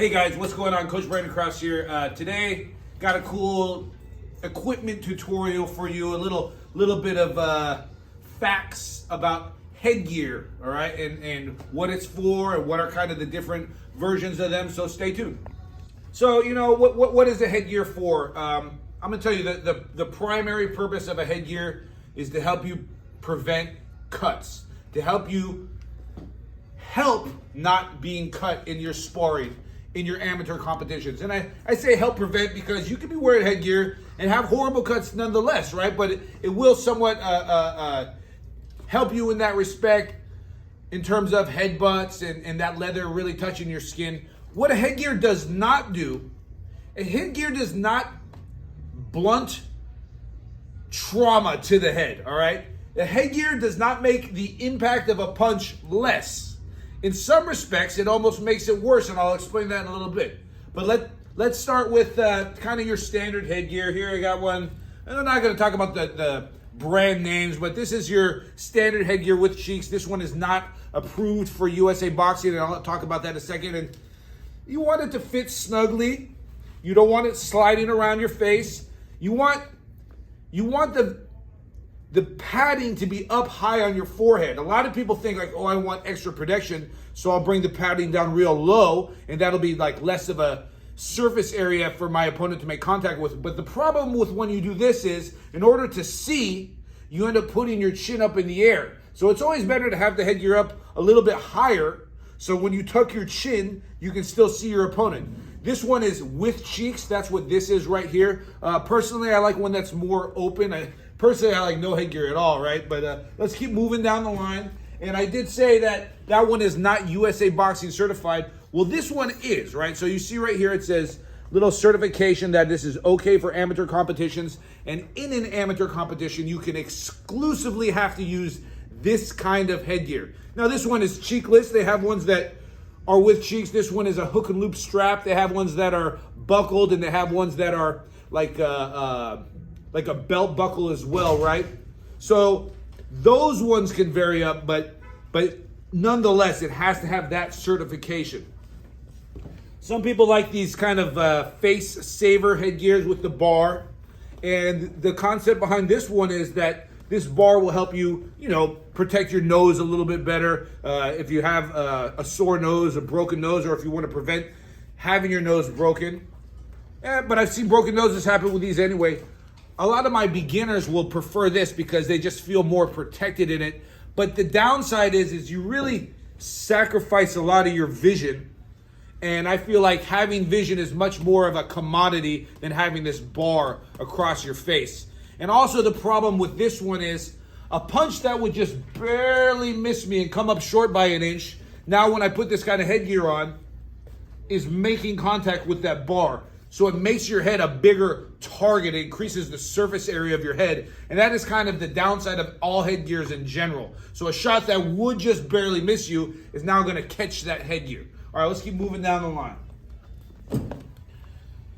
Hey guys, what's going on? Coach Brandon Krause here. Today, got a cool equipment tutorial for you. A little bit of facts about headgear, all right, and what it's for, and what are kind of the different versions of them. So stay tuned. So what is a headgear for? I'm gonna tell you that the primary purpose of a headgear is to help you prevent cuts, to help not being cut in your sparring, in your amateur competitions. And I say help prevent because you can be wearing headgear and have horrible cuts nonetheless, right? But it will somewhat help you in that respect in terms of headbutts and that leather really touching your skin. What a headgear does not do, a headgear does not blunt trauma to the head, all right? The headgear does not make the impact of a punch less. In some respects, it almost makes it worse, and I'll explain that in a little bit. But let's start with kind of your standard headgear. Here I got one, and I'm not going to talk about the brand names, but this is your standard headgear with cheeks. This one is not approved for USA Boxing, and I'll talk about that in a second. And you want it to fit snugly. You don't want it sliding around your face. You want the padding to be up high on your forehead. A lot of people think like, oh, I want extra protection, so I'll bring the padding down real low, and that'll be like less of a surface area for my opponent to make contact with. But the problem with when you do this is, in order to see, you end up putting your chin up in the air. So it's always better to have the headgear up a little bit higher, so when you tuck your chin, you can still see your opponent. This one is with cheeks. That's what this is right here. Personally, I like one that's more open. Personally, I like no headgear at all, right? But let's keep moving down the line. And I did say that one is not USA Boxing certified. Well, this one is, right? So you see right here, it says little certification that this is okay for amateur competitions. And in an amateur competition, you can exclusively have to use this kind of headgear. Now, this one is cheekless. They have ones that are with cheeks. This one is a hook and loop strap. They have ones that are buckled, and they have ones that are like a belt buckle as well, right? So those ones can vary up, but nonetheless, it has to have that certification. Some people like these kind of face saver headgears with the bar, and the concept behind this one is that this bar will help you, protect your nose a little bit better. If you have a sore nose, a broken nose, or if you want to prevent having your nose broken. But I've seen broken noses happen with these anyway. A lot of my beginners will prefer this because they just feel more protected in it. But the downside is you really sacrifice a lot of your vision. And I feel like having vision is much more of a commodity than having this bar across your face. And also the problem with this one is a punch that would just barely miss me and come up short by an inch, now when I put this kind of headgear on, is making contact with that bar. So it makes your head a bigger target. It increases the surface area of your head. And that is kind of the downside of all headgears in general. So a shot that would just barely miss you is now going to catch that headgear. All right, let's keep moving down the line.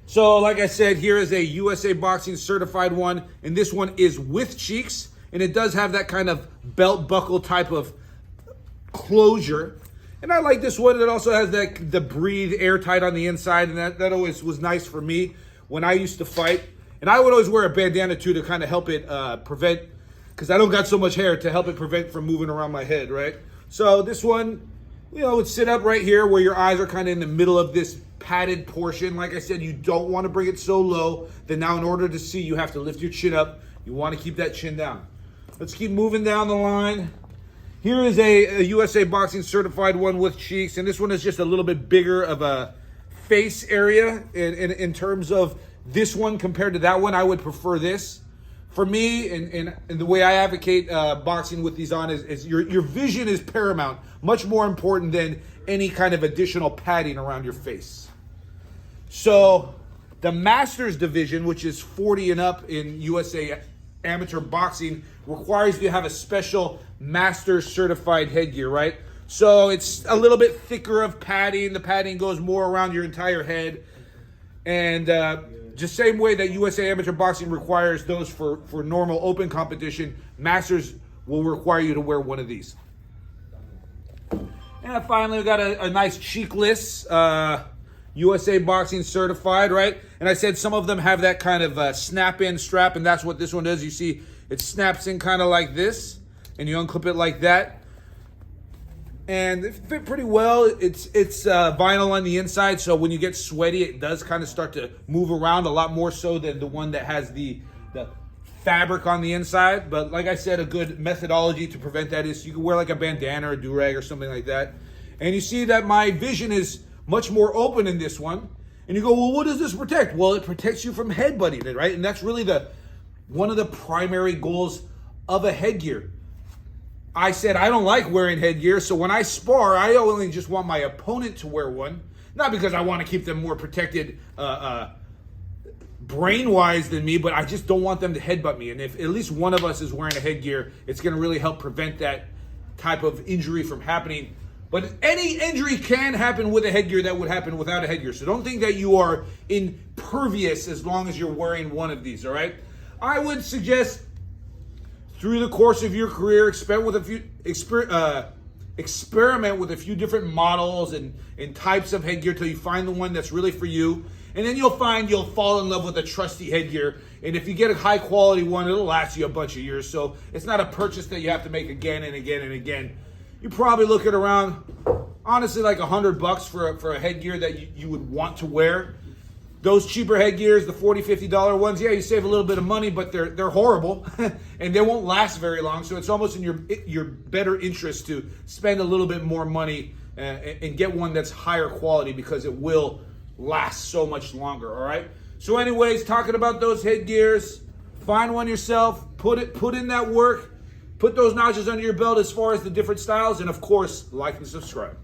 So like I said, here is a USA Boxing certified one. And this one is with cheeks. And it does have that kind of belt buckle type of closure. And I like this one. It also has the breathe airtight on the inside, and that always was nice for me when I used to fight. And I would always wear a bandana too to kind of help it prevent, because I don't got so much hair, to help it prevent from moving around my head, right? So this one, would sit up right here where your eyes are kind of in the middle of this padded portion. Like I said, you don't want to bring it so low that now in order to see, you have to lift your chin up. You want to keep that chin down. Let's keep moving down the line. Here is a USA Boxing certified one with cheeks, and this one is just a little bit bigger of a face area in terms of this one compared to that one. I would prefer this. For me, and the way I advocate boxing with these on is your vision is paramount, much more important than any kind of additional padding around your face. So the Masters division, which is 40 and up in USA Amateur Boxing, requires you to have a special Masters certified headgear, right? So it's a little bit thicker of padding. The padding goes more around your entire head. And just same way that USA Amateur Boxing requires those for normal open competition, Masters will require you to wear one of these. And finally, we got a nice cheekless USA Boxing certified, right? And I said some of them have that kind of snap-in strap, and that's what this one does. You see it snaps in kind of like this, and you unclip it like that. And it fit pretty well. It's vinyl on the inside, so when you get sweaty, it does kind of start to move around a lot more so than the one that has the fabric on the inside. But like I said, a good methodology to prevent that is you can wear like a bandana or a do-rag or something like that. And you see that my vision is much more open in this one. And you go, well, what does this protect? Well, it protects you from headbutting it, right? And that's really one of the primary goals of a headgear. I said I don't like wearing headgear, so when I spar, I only just want my opponent to wear one. Not because I want to keep them more protected brain-wise than me, but I just don't want them to headbutt me. And if at least one of us is wearing a headgear, it's going to really help prevent that type of injury from happening. But any injury can happen with a headgear that would happen without a headgear. So don't think that you are impervious as long as you're wearing one of these, all right? I would suggest through the course of your career, experiment with a few different models and types of headgear till you find the one that's really for you. And then you'll find you'll fall in love with a trusty headgear. And if you get a high quality one, it'll last you a bunch of years. So it's not a purchase that you have to make again and again and again. You're probably looking around, honestly, like $100 for a headgear that you would want to wear. Those cheaper headgears, the $40, $50 ones, yeah, you save a little bit of money, but they're horrible and they won't last very long. So it's almost in your better interest to spend a little bit more money and get one that's higher quality because it will last so much longer. All right. So, anyways, talking about those headgears, find one yourself, put in that work, put those notches under your belt as far as the different styles, and of course, like and subscribe.